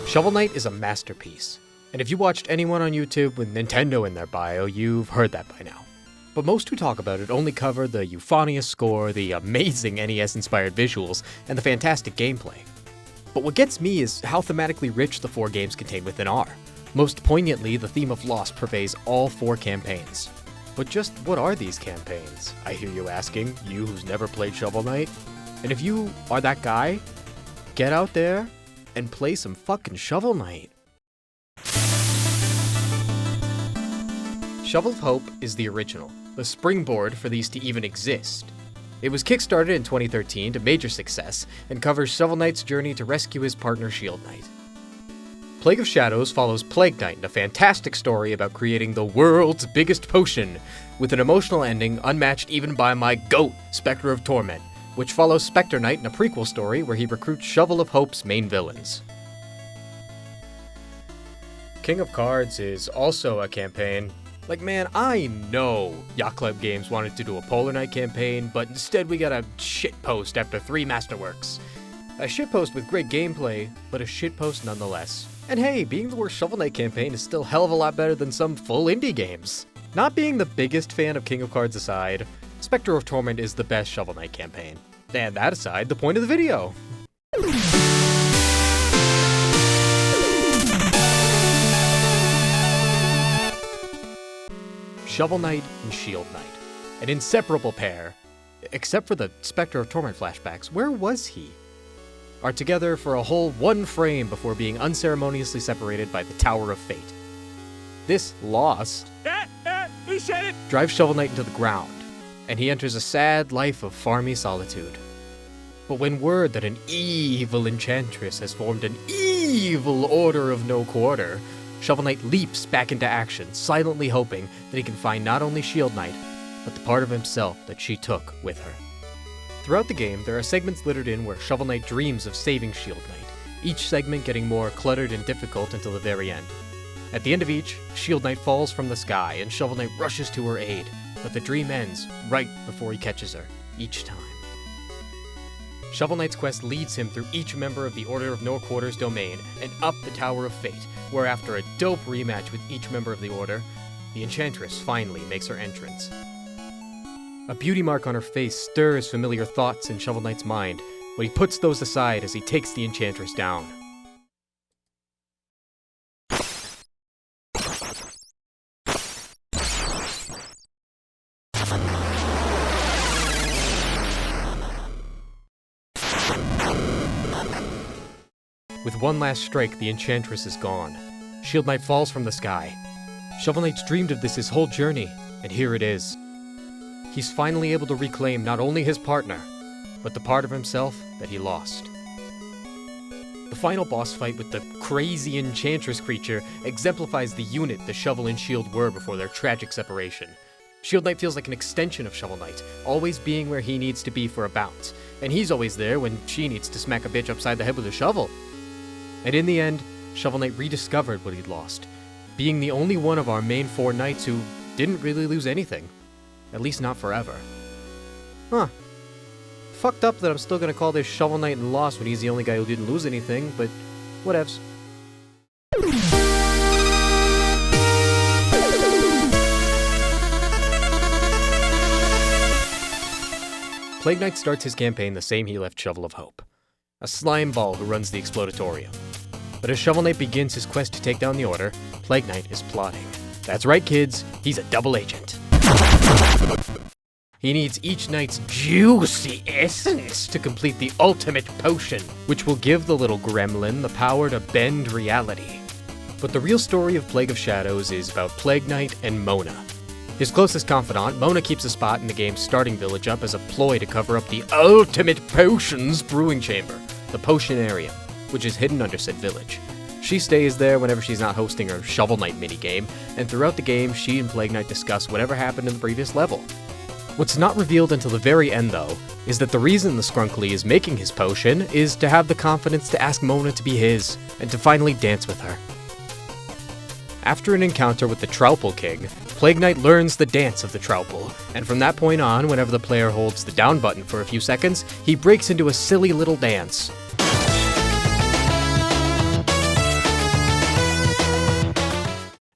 Shovel Knight is a masterpiece, and if you watched anyone on YouTube with Nintendo in their bio, you've heard that by now. But most who talk about it only cover the euphonious score, the amazing NES-inspired visuals, and the fantastic gameplay. But what gets me is how thematically rich the 4 games contained within are. Most poignantly, the theme of loss purveys all 4 campaigns. But just what are these campaigns? I hear you asking, you who's never played Shovel Knight? And if you are that guy, get out there and play some fucking Shovel Knight. Shovel of Hope is the original, the springboard for these to even exist. It was kickstarted in 2013 to major success and covers Shovel Knight's journey to rescue his partner Shield Knight. Plague of Shadows follows Plague Knight in a fantastic story about creating the world's biggest potion, with an emotional ending unmatched even by my GOAT, Spectre of Torment, which follows Spectre Knight in a prequel story where he recruits Shovel of Hope's main villains. King of Cards is also a campaign. Like, man, I know Yacht Club Games wanted to do a Polar Knight campaign, but instead we got a shitpost after 3 masterworks. A shitpost with great gameplay, but a shitpost nonetheless. And hey, being the worst Shovel Knight campaign is still a hell of a lot better than some full indie games. Not being the biggest fan of King of Cards aside, Spectre of Torment is the best Shovel Knight campaign. And that aside, the point of the video. Shovel Knight and Shield Knight, an inseparable pair, except for the Spectre of Torment flashbacks, where was he? Are together for a whole 1 frame before being unceremoniously separated by the Tower of Fate. This loss drives Shovel Knight into the ground, and he enters a sad life of farmy solitude. But when word that an evil enchantress has formed an evil Order of No Quarter, Shovel Knight leaps back into action, silently hoping that he can find not only Shield Knight, but the part of himself that she took with her. Throughout the game, there are segments littered in where Shovel Knight dreams of saving Shield Knight, each segment getting more cluttered and difficult until the very end. At the end of each, Shield Knight falls from the sky and Shovel Knight rushes to her aid, but the dream ends right before he catches her, each time. Shovel Knight's quest leads him through each member of the Order of No Quarter's domain and up the Tower of Fate, where after a dope rematch with each member of the Order, the Enchantress finally makes her entrance. A beauty mark on her face stirs familiar thoughts in Shovel Knight's mind, but he puts those aside as he takes the Enchantress down. With one last strike, the Enchantress is gone. Shield Knight falls from the sky. Shovel Knight's dreamed of this his whole journey, and here it is. He's finally able to reclaim not only his partner, but the part of himself that he lost. The final boss fight with the crazy Enchantress creature exemplifies the unit the Shovel and Shield were before their tragic separation. Shield Knight feels like an extension of Shovel Knight, always being where he needs to be for a bounce, and he's always there when she needs to smack a bitch upside the head with a shovel. And in the end, Shovel Knight rediscovered what he'd lost, being the only one of our main 4 knights who didn't really lose anything. At least not forever. Huh. Fucked up that I'm still gonna call this Shovel Knight and Lost when he's the only guy who didn't lose anything, but whatevs. Plague Knight starts his campaign the same he left Shovel of Hope. A slime ball who runs the Explodatorium. But as Shovel Knight begins his quest to take down the Order, Plague Knight is plotting. That's right, kids, he's a double agent. He needs each knight's juicy essence to complete the ultimate potion, which will give the little gremlin the power to bend reality. But the real story of Plague of Shadows is about Plague Knight and Mona. His closest confidant, Mona keeps a spot in the game's starting village up as a ploy to cover up the ultimate potions brewing chamber, the Potionarium, which is hidden under said village. She stays there whenever she's not hosting her Shovel Knight minigame, and throughout the game, she and Plague Knight discuss whatever happened in the previous level. What's not revealed until the very end, though, is that the reason the Skrunkly is making his potion is to have the confidence to ask Mona to be his, and to finally dance with her. After an encounter with the Troupple King, Plague Knight learns the dance of the Troupple, and from that point on, whenever the player holds the down button for a few seconds, he breaks into a silly little dance.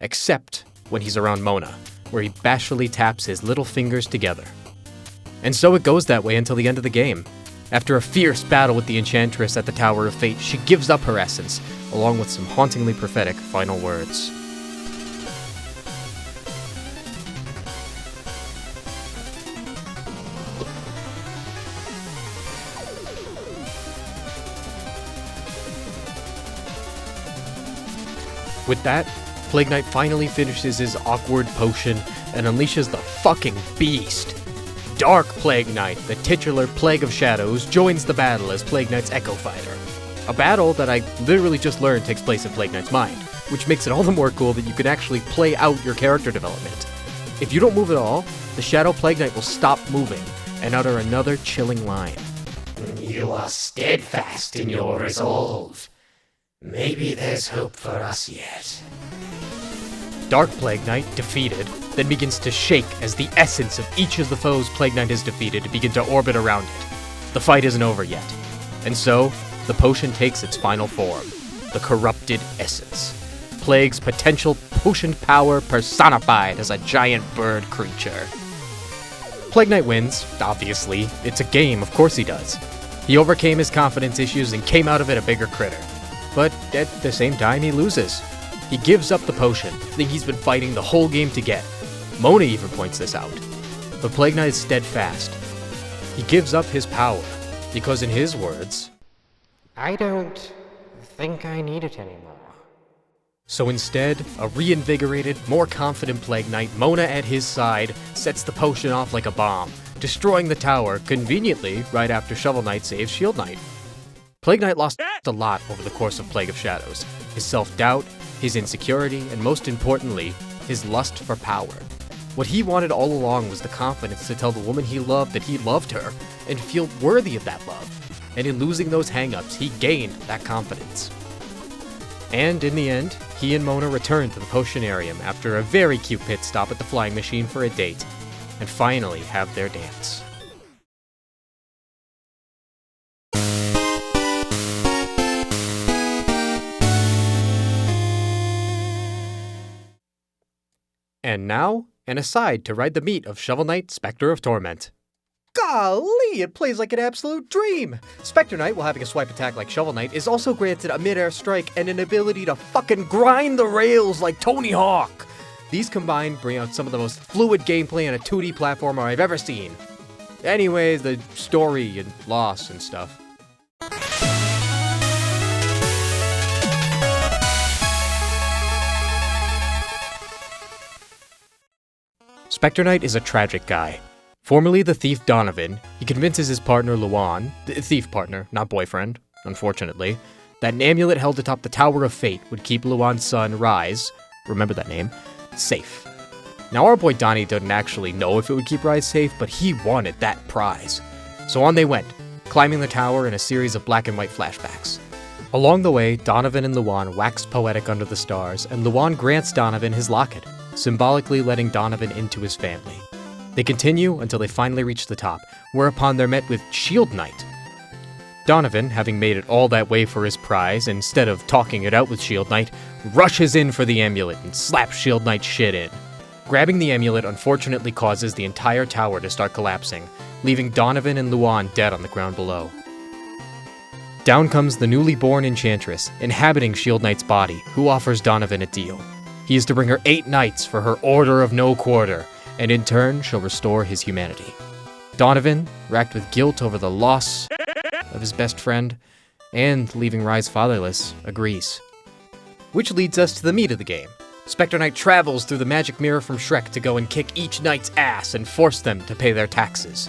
except when he's around Mona, where he bashfully taps his little fingers together. And so it goes that way until the end of the game. After a fierce battle with the Enchantress at the Tower of Fate, she gives up her essence, along with some hauntingly prophetic final words. With that, Plague Knight finally finishes his awkward potion and unleashes the fucking beast. Dark Plague Knight, the titular Plague of Shadows, joins the battle as Plague Knight's Echo Fighter. A battle that I literally just learned takes place in Plague Knight's mind, which makes it all the more cool that you can actually play out your character development. If you don't move at all, the Shadow Plague Knight will stop moving and utter another chilling line. You are steadfast in your resolve. Maybe there's hope for us yet. Dark Plague Knight, defeated, then begins to shake as the essence of each of the foes Plague Knight has defeated begin to orbit around it. The fight isn't over yet. And so, the potion takes its final form, the Corrupted Essence. Plague's potential potion power personified as a giant bird creature. Plague Knight wins, obviously. It's a game, of course he does. He overcame his confidence issues and came out of it a bigger critter. But at the same time, he loses. He gives up the potion, the thing he's been fighting the whole game to get. Mona even points this out. But Plague Knight is steadfast. He gives up his power, because in his words, I don't think I need it anymore. So instead, a reinvigorated, more confident Plague Knight, Mona at his side, sets the potion off like a bomb, destroying the tower conveniently right after Shovel Knight saves Shield Knight. Plague Knight lost a lot over the course of Plague of Shadows. His self-doubt, his insecurity, and most importantly, his lust for power. What he wanted all along was the confidence to tell the woman he loved that he loved her, and feel worthy of that love. And in losing those hang-ups, he gained that confidence. And in the end, he and Mona return to the Potionarium after a very cute pit stop at the Flying Machine for a date, and finally have their dance. And now, an aside to ride the meat of Shovel Knight Spectre of Torment. Golly, it plays like an absolute dream! Spectre Knight, while having a swipe attack like Shovel Knight, is also granted a mid-air strike and an ability to fucking grind the rails like Tony Hawk! These combined bring out some of the most fluid gameplay on a 2D platformer I've ever seen. Anyways, the story and loss and stuff. Spectre Knight is a tragic guy. Formerly the thief Donovan, he convinces his partner Luan, the thief partner, not boyfriend, unfortunately, that an amulet held atop the Tower of Fate would keep Luan's son, Rise, remember that name, safe. Now our boy Donnie didn't actually know if it would keep Rise safe, but he wanted that prize. So on they went, climbing the tower in a series of black and white flashbacks. Along the way, Donovan and Luan wax poetic under the stars, and Luan grants Donovan his locket, symbolically letting Donovan into his family. They continue until they finally reach the top, whereupon they're met with Shield Knight. Donovan, having made it all that way for his prize, instead of talking it out with Shield Knight, rushes in for the amulet and slaps Shield Knight's shit in. Grabbing the amulet unfortunately causes the entire tower to start collapsing, leaving Donovan and Luan dead on the ground below. Down comes the newly born Enchantress, inhabiting Shield Knight's body, who offers Donovan a deal. He is to bring her 8 knights for her Order of No Quarter, and in turn shall restore his humanity. Donovan, racked with guilt over the loss of his best friend, and leaving Rise fatherless, agrees. Which leads us to the meat of the game. Spectre Knight travels through the magic mirror from Shrek to go and kick each knight's ass and force them to pay their taxes.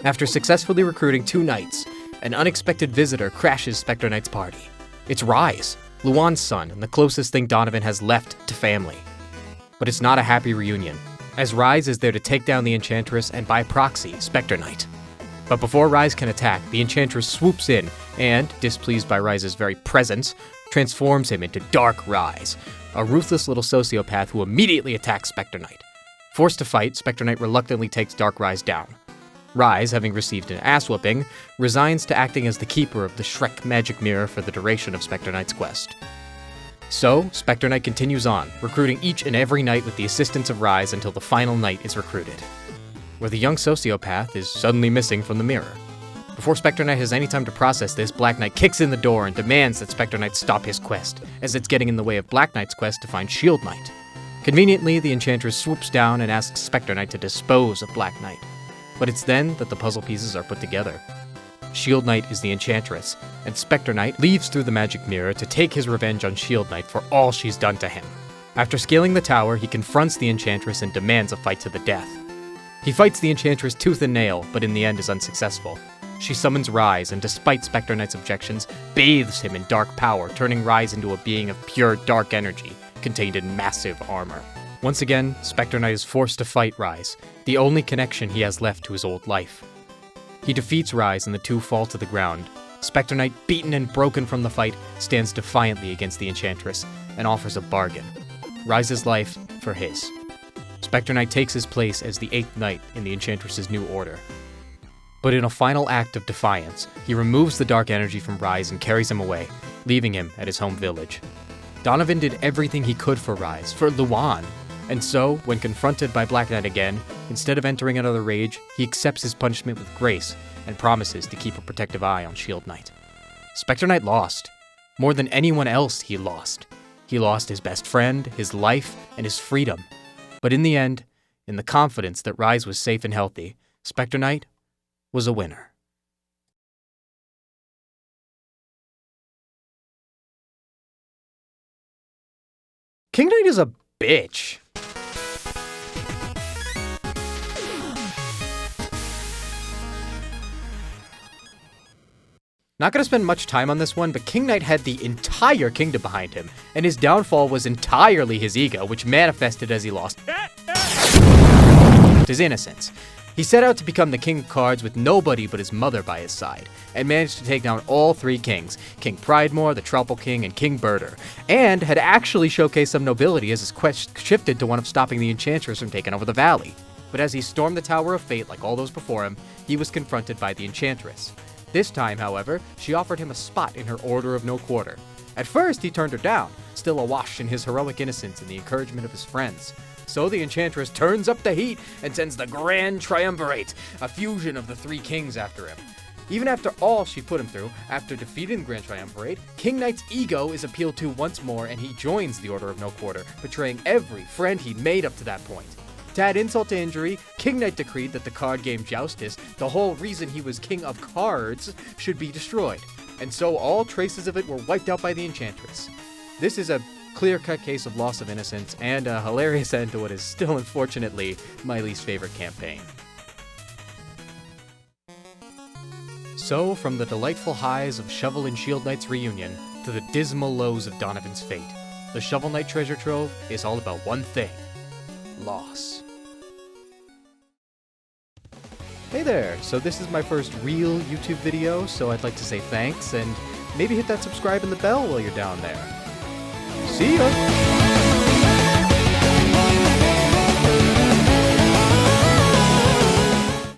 After successfully recruiting 2 knights, an unexpected visitor crashes Spectre Knight's party. It's Rise, Luan's son, and the closest thing Donovan has left to family. But it's not a happy reunion, as Rise is there to take down the Enchantress and, by proxy, Spectre Knight. But before Rise can attack, the Enchantress swoops in and, displeased by Rise's very presence, transforms him into Dark Rise, a ruthless little sociopath who immediately attacks Spectre Knight. Forced to fight, Spectre Knight reluctantly takes Dark Rise down. Rise, having received an ass-whooping, resigns to acting as the keeper of the Shrek magic mirror for the duration of Spectre Knight's quest. So, Spectre Knight continues on, recruiting each and every knight with the assistance of Rise until the final knight is recruited, where the young sociopath is suddenly missing from the mirror. Before Spectre Knight has any time to process this, Black Knight kicks in the door and demands that Spectre Knight stop his quest, as it's getting in the way of Black Knight's quest to find Shield Knight. Conveniently, the Enchantress swoops down and asks Spectre Knight to dispose of Black Knight. But it's then that the puzzle pieces are put together. Shield Knight is the Enchantress, and Spectre Knight leaves through the magic mirror to take his revenge on Shield Knight for all she's done to him. After scaling the tower, he confronts the Enchantress and demands a fight to the death. He fights the Enchantress tooth and nail, but in the end is unsuccessful. She summons Rise, and despite Spectre Knight's objections, bathes him in dark power, turning Rise into a being of pure dark energy, contained in massive armor. Once again, Spectre Knight is forced to fight Rise, the only connection he has left to his old life. He defeats Rise and the two fall to the ground. Spectre Knight, beaten and broken from the fight, stands defiantly against the Enchantress and offers a bargain. Rise's life for his. Spectre Knight takes his place as the 8th Knight in the Enchantress's new order. But in a final act of defiance, he removes the dark energy from Rise and carries him away, leaving him at his home village. Donovan did everything he could for Rise, for Luan, and so, when confronted by Black Knight again, instead of entering another rage, he accepts his punishment with grace and promises to keep a protective eye on Shield Knight. Spectre Knight lost. More than anyone else, he lost. He lost his best friend, his life, and his freedom. But in the end, in the confidence that Rise was safe and healthy, Spectre Knight was a winner. King Knight is a bitch. Not gonna spend much time on this one, but King Knight had the entire kingdom behind him, and his downfall was entirely his ego, which manifested as he lost his innocence. He set out to become the King of Cards with nobody but his mother by his side, and managed to take down all 3 kings, King Pridemore, the Trouble King, and King Birder, and had actually showcased some nobility as his quest shifted to one of stopping the Enchantress from taking over the valley. But as he stormed the Tower of Fate like all those before him, he was confronted by the Enchantress. This time, however, she offered him a spot in her Order of No Quarter. At first, he turned her down, still awash in his heroic innocence and the encouragement of his friends. So the Enchantress turns up the heat and sends the Grand Triumvirate, a fusion of the 3 kings, after him. Even after all she put him through, after defeating the Grand Triumvirate, King Knight's ego is appealed to once more and he joins the Order of No Quarter, betraying every friend he'd made up to that point. To add insult to injury, King Knight decreed that the card game Joustus, the whole reason he was King of Cards, should be destroyed, and so all traces of it were wiped out by the Enchantress. This is a clear-cut case of loss of innocence, and a hilarious end to what is still, unfortunately, my least favorite campaign. So, from the delightful highs of Shovel and Shield Knight's reunion, to the dismal lows of Donovan's fate, the Shovel Knight treasure trove is all about one thing: loss. Hey there, so this is my first real YouTube video, so I'd like to say thanks, and maybe hit that subscribe and the bell while you're down there. See ya!